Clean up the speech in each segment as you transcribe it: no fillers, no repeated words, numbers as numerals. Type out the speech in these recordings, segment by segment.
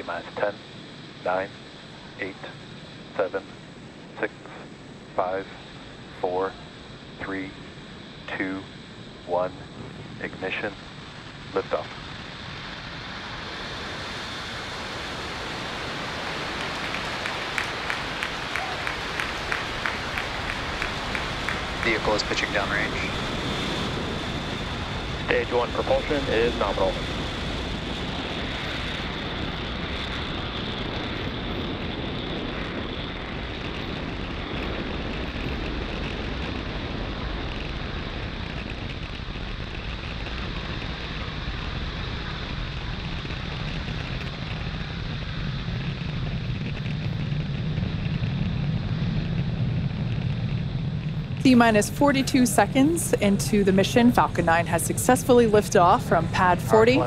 T-minus 10, 9, 8, 7, 6, 5, 4, 3, 2, 1, ignition, liftoff. Vehicle is pitching downrange. Stage 1 propulsion is nominal. T-minus 42 seconds into the mission, Falcon 9 has successfully lifted off from pad 40.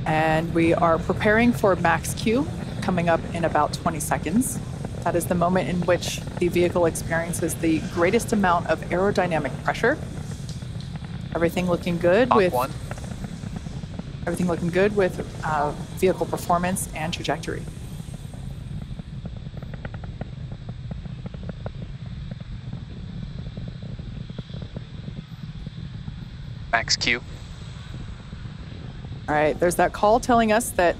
And we are preparing for max Q, coming up in about 20 seconds. That is the moment in which the vehicle experiences the greatest amount of aerodynamic pressure. Everything looking good with vehicle performance and trajectory. Max Q. All right, there's that call telling us that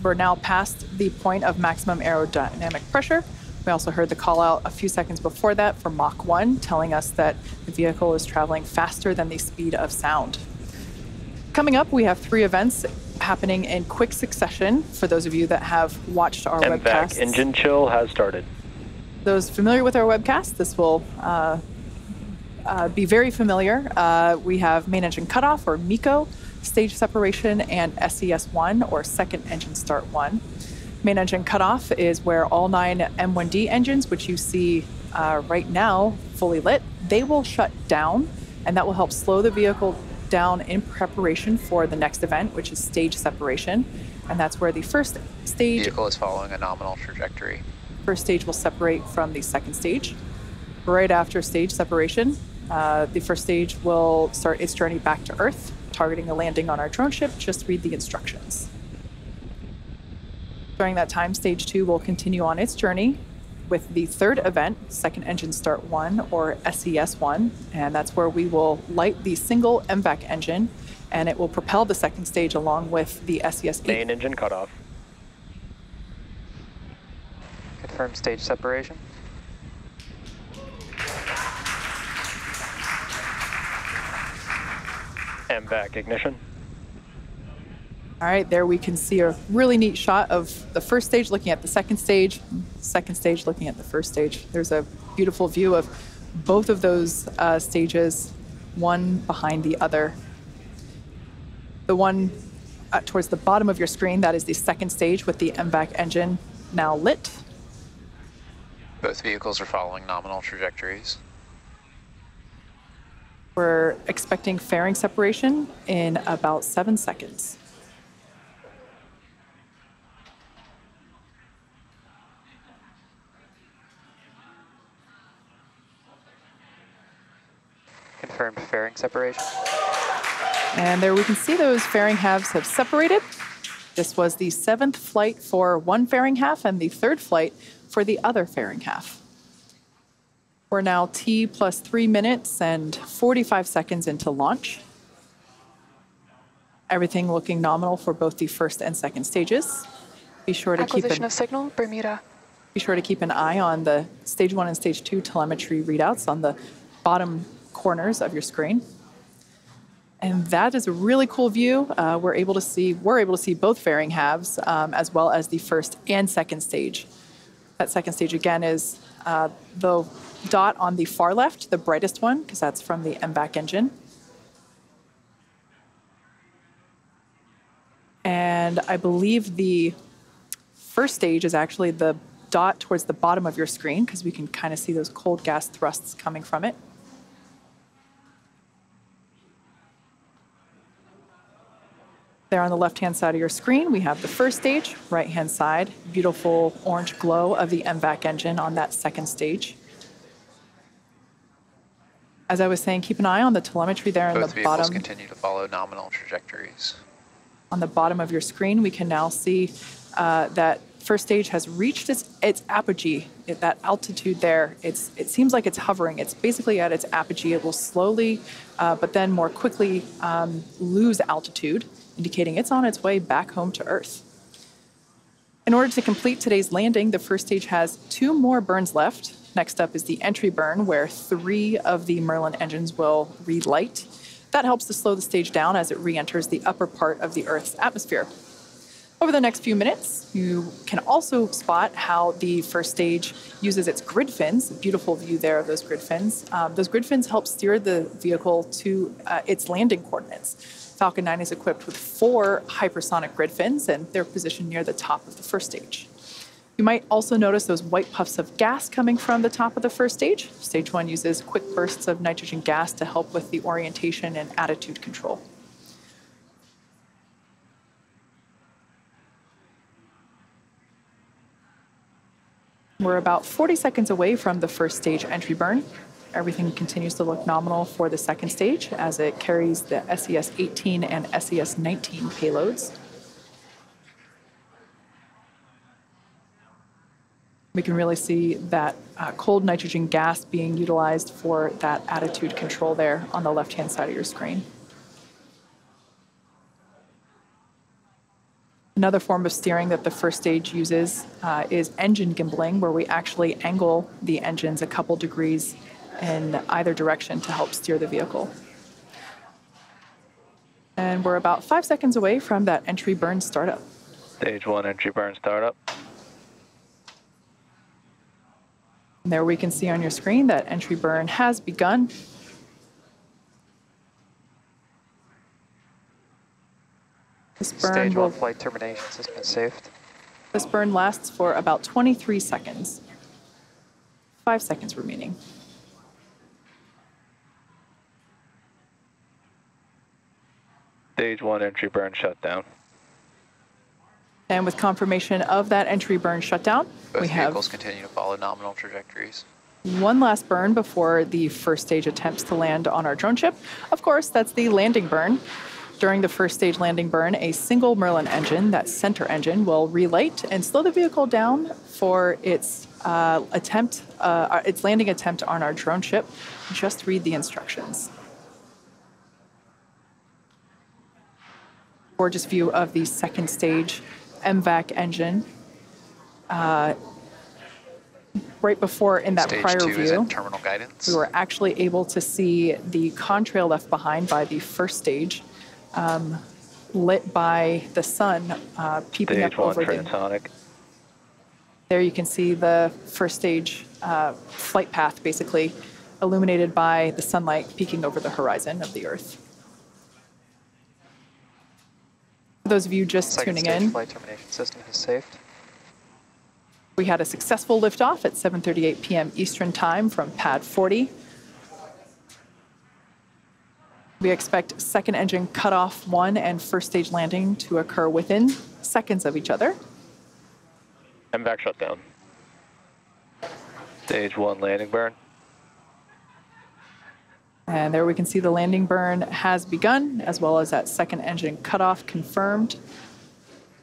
we're now past the point of maximum aerodynamic pressure. We also heard the call out a few seconds before that for Mach 1, telling us that the vehicle is traveling faster than the speed of sound. Coming up, we have 3 events happening in quick succession for those of you that have watched our webcast. Engine chill has started. Those familiar with our webcast, this will be very familiar. We have main engine cutoff, or MECO, stage separation, and SES-1, or second engine start 1. Main engine cutoff is where all 9 M1D engines, which you see right now fully lit, they will shut down, and that will help slow the vehicle down in preparation for the next event, which is stage separation. And that's where the first stage... Vehicle is following a nominal trajectory. First stage will separate from the second stage. Right after stage separation, the first stage will start its journey back to Earth, targeting a landing on our drone ship. Just read the instructions. During that time, stage 2 will continue on its journey with the third event, second engine start 1, or SES-1, and that's where we will light the single MVAC engine, and it will propel the second stage along with the SES-18. Main engine cutoff. Confirm stage separation. MVAC ignition. All right, there we can see a really neat shot of the first stage looking at the second stage looking at the first stage. There's a beautiful view of both of those stages, one behind the other. The one towards the bottom of your screen, that is the second stage with the MVAC engine now lit. Both vehicles are following nominal trajectories. We're expecting fairing separation in about 7 seconds. Confirmed fairing separation. And there we can see those fairing halves have separated. This was the 7th flight for one fairing half and the 3rd flight for the other fairing half. We're now T plus 3 minutes and 45 seconds into launch. Everything looking nominal for both the first and second stages. Be sure to Acquisition of signal, Bermuda. Be sure to keep an eye on the stage 1 and stage 2 telemetry readouts on the bottom corners of your screen. And that is a really cool view. We're able to see both fairing halves as well as the first and second stage. That second stage again is the dot on the far left, the brightest one, because that's from the MVAC engine. And I believe the first stage is actually the dot towards the bottom of your screen, because we can kind of see those cold gas thrusts coming from it. There on the left-hand side of your screen, we have the first stage, right-hand side, beautiful orange glow of the MVAC engine on that second stage. As I was saying, keep an eye on the telemetry there in the bottom. Both vehicles continue to follow nominal trajectories. on the bottom of your screen, we can now see that first stage has reached its apogee, that altitude there. It seems like it's hovering. It's basically at its apogee. It will slowly, but then more quickly lose altitude, indicating it's on its way back home to Earth. In order to complete today's landing, the first stage has 2 more burns left. Next up is the entry burn, where 3 of the Merlin engines will relight. That helps to slow the stage down as it re-enters the upper part of the Earth's atmosphere. Over the next few minutes, you can also spot how the first stage uses its grid fins, a beautiful view there of those grid fins. Those grid fins help steer the vehicle to its landing coordinates. Falcon 9 is equipped with 4 hypersonic grid fins, and they're positioned near the top of the first stage. You might also notice those white puffs of gas coming from the top of the first stage. Stage 1 uses quick bursts of nitrogen gas to help with the orientation and attitude control. We're about 40 seconds away from the first stage entry burn. Everything continues to look nominal for the second stage as it carries the SES-18 and SES-19 payloads. We can really see that cold nitrogen gas being utilized for that attitude control there on the left-hand side of your screen. Another form of steering that the first stage uses is engine gimbaling, where we actually angle the engines a couple degrees in either direction to help steer the vehicle. And we're about 5 seconds away from that entry burn startup. Stage 1 entry burn startup. And there we can see on your screen that entry burn has begun. Stage 1 flight termination system is saved. This burn lasts for about 23 seconds. 5 seconds remaining. Stage 1 entry burn shutdown. And with confirmation of that entry burn shutdown, Both vehicles continue to follow nominal trajectories. One last burn before the first stage attempts to land on our drone ship. Of course, that's the landing burn. During the first stage landing burn, a single Merlin engine, that center engine, will relight and slow the vehicle down for its landing attempt on our drone ship. Just read the instructions. Gorgeous view of the second stage MVAC engine. Right before, in that prior Stage 2 is view, in terminal guidance. we were actually able to see the contrail left behind by the first stage, lit by the sun peeping Stage up 1 over transonic. There you can see the first stage flight path, basically illuminated by the sunlight peeking over the horizon of the Earth. For those of you just tuning in, flight termination system is saved. we had a successful liftoff at 7:38 p.m. Eastern Time from Pad 40. We expect second engine cutoff 1 and first stage landing to occur within seconds of each other. MVAC shutdown. Stage 1 landing burn. And there we can see the landing burn has begun, as well as that second engine cutoff confirmed.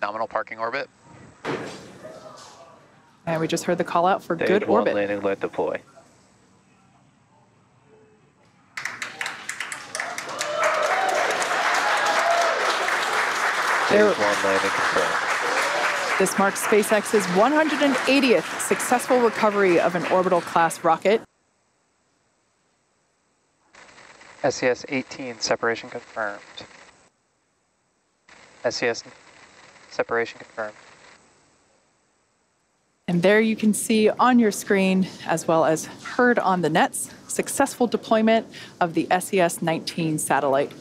Nominal parking orbit. And we just heard the call out for Stage good 1 orbit. landing let deploy. Stage 1 landing confirmed. This marks SpaceX's 180th successful recovery of an orbital class rocket. SES-18 separation confirmed. SES separation confirmed. And there you can see on your screen, as well as heard on the nets, successful deployment of the SES-19 satellite.